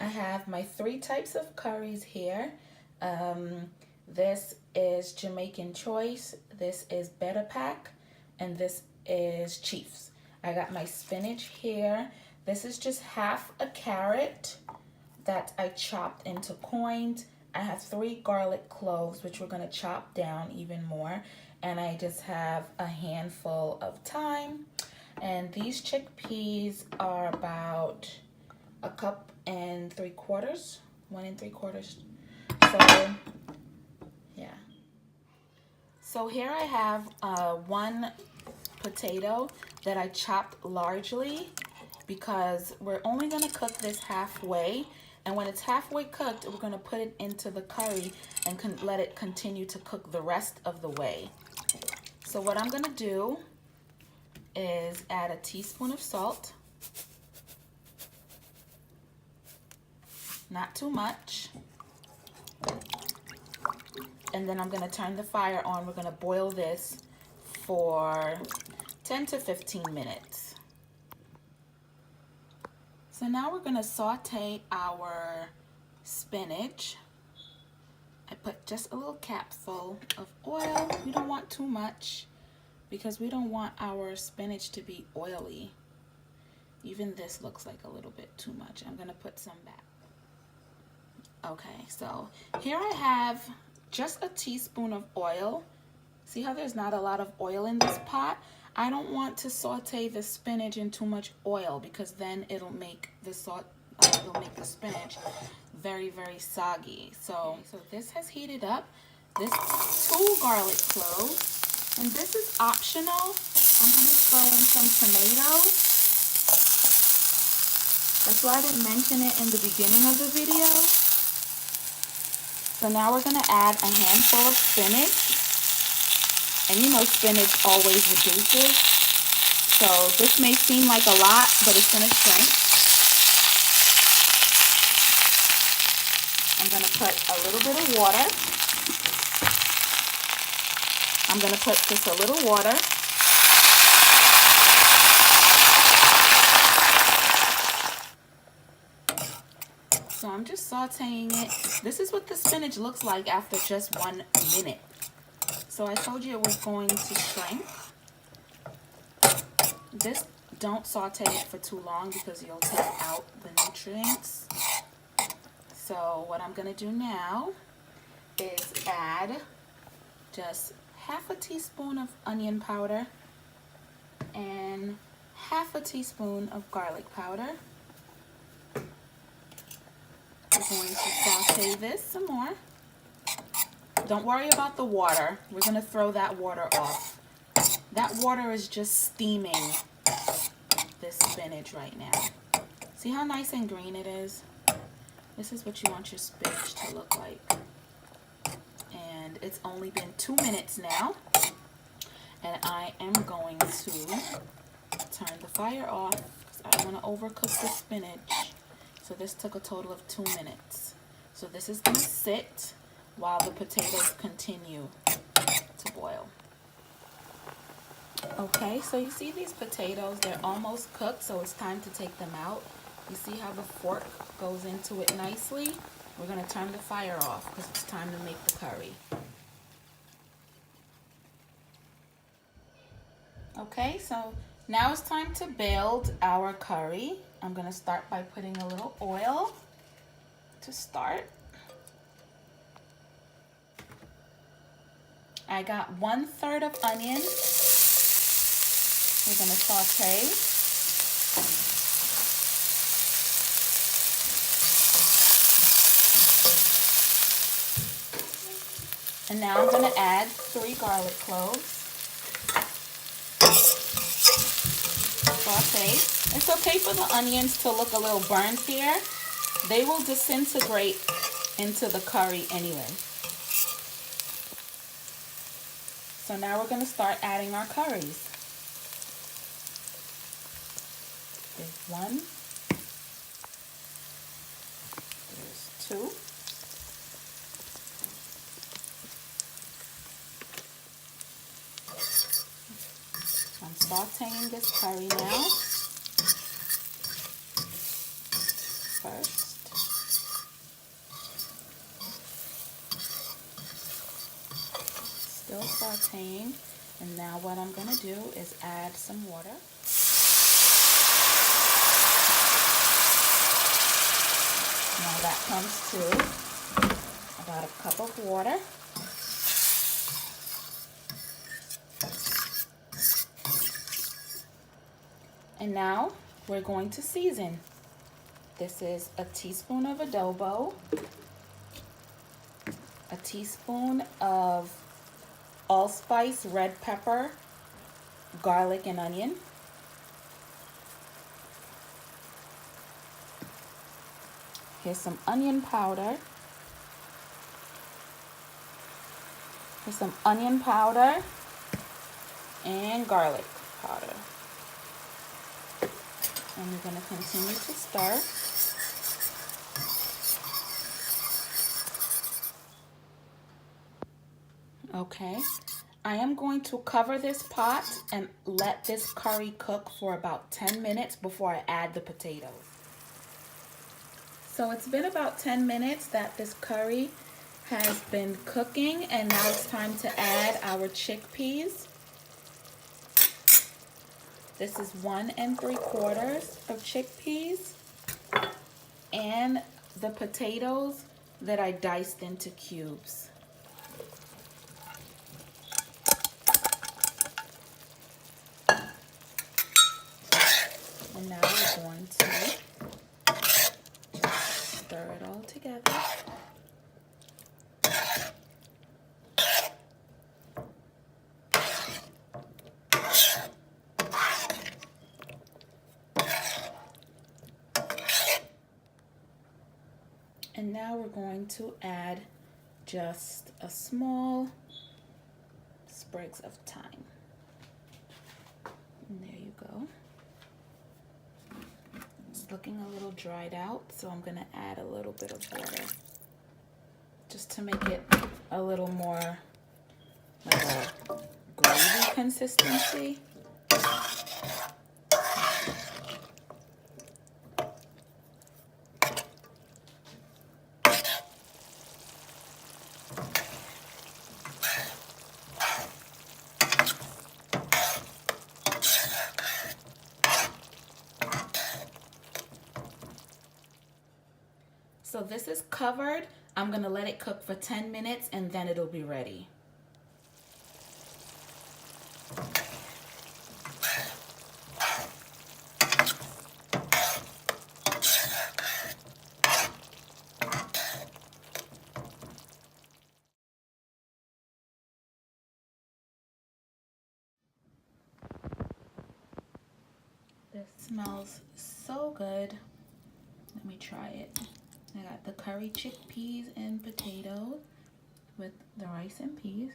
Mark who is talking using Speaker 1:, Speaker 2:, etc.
Speaker 1: I have my 3 types of curries here. This is Jamaican choice, this is betapac, and this is Chiefs. I got my spinach here. This is just half a carrot that I chopped into coins. I have 3 garlic cloves, which we're gonna chop down even more. And I just have a handful of thyme. And these chickpeas are about 1 3/4, 1 3/4. So, yeah. So here I have 1 potato that I chopped largely because we're only gonna cook this halfway. And when it's halfway cooked, we're gonna put it into the curry and let it continue to cook the rest of the way. So what I'm gonna do is add a teaspoon of salt. Not too much. And then I'm gonna turn the fire on. We're gonna boil this for 10 to 15 minutes. So now we're gonna saute our spinach. I put just a little capful of oil. We don't want too much because we don't want our spinach to be oily. Even this looks like a little bit too much. I'm gonna put some back. Okay, so here I have just a teaspoon of oil. See how there's not a lot of oil in this pot? I don't want to saute the spinach in too much oil because then it'll make the spinach very, very soggy. So this has heated up. This is 2 garlic cloves, and this is optional. I'm gonna throw in some tomatoes. That's why I didn't mention it in the beginning of the video. So now we're gonna add a handful of spinach. And you know spinach always reduces. So this may seem like a lot, but it's gonna shrink. I'm gonna put a little bit of water. I'm gonna put just a little water. So I'm just sauteing it. This is what the spinach looks like after just 1 minute. So I told you it was going to shrink. This, don't saute it for too long because you'll take out the nutrients. So what I'm gonna do now is add just half a teaspoon of onion powder and half a teaspoon of garlic powder. We're going to saute this some more. Don't worry about the water. We're gonna throw that water off. That water is just steaming this spinach right now. See how nice and green it is? This is what you want your spinach to look like. And it's only been 2 minutes now. And I am going to turn the fire off because I don't want to overcook the spinach. So this took a total of 2 minutes. So this is gonna sit while the potatoes continue to boil. Okay, so you see these potatoes, they're almost cooked, so it's time to take them out. You see how the fork goes into it nicely? We're gonna turn the fire off because it's time to make the curry. Okay, so now it's time to build our curry. I'm gonna start by putting a little oil to start. I got 1/3 of onion. We're gonna saute. And now I'm gonna add 3 garlic cloves. Saute. It's okay for the onions to look a little burnt here. They will disintegrate into the curry anyway. So now we're going to start adding our curries. There's 1. There's 2. So I'm sauteing this curry now. First. still sauteing. And now what I'm going to do is add some water. Now that comes to about a cup of water. And now we're going to season. This is a teaspoon of adobo, a teaspoon of allspice red pepper, garlic and onion, here's some onion powder, here's some onion powder and garlic powder. And we're going to continue to stir. Okay, I am going to cover this pot and let this curry cook for about 10 minutes before I add the potatoes. So it's been about 10 minutes that this curry has been cooking, and now it's time to add our chickpeas. This is 1 3/4 of chickpeas and the potatoes that I diced into cubes. And now we're going to stir it all together. And now we're going to add just a small sprigs of thyme. And there you go. It's looking a little dried out, so I'm going to add a little bit of water just to make it a little more like a gravy consistency. So this is covered. I'm gonna let it cook for 10 minutes and then it'll be ready. This smells so good. Let me try it. I got the curry chickpeas and potatoes with the rice and peas.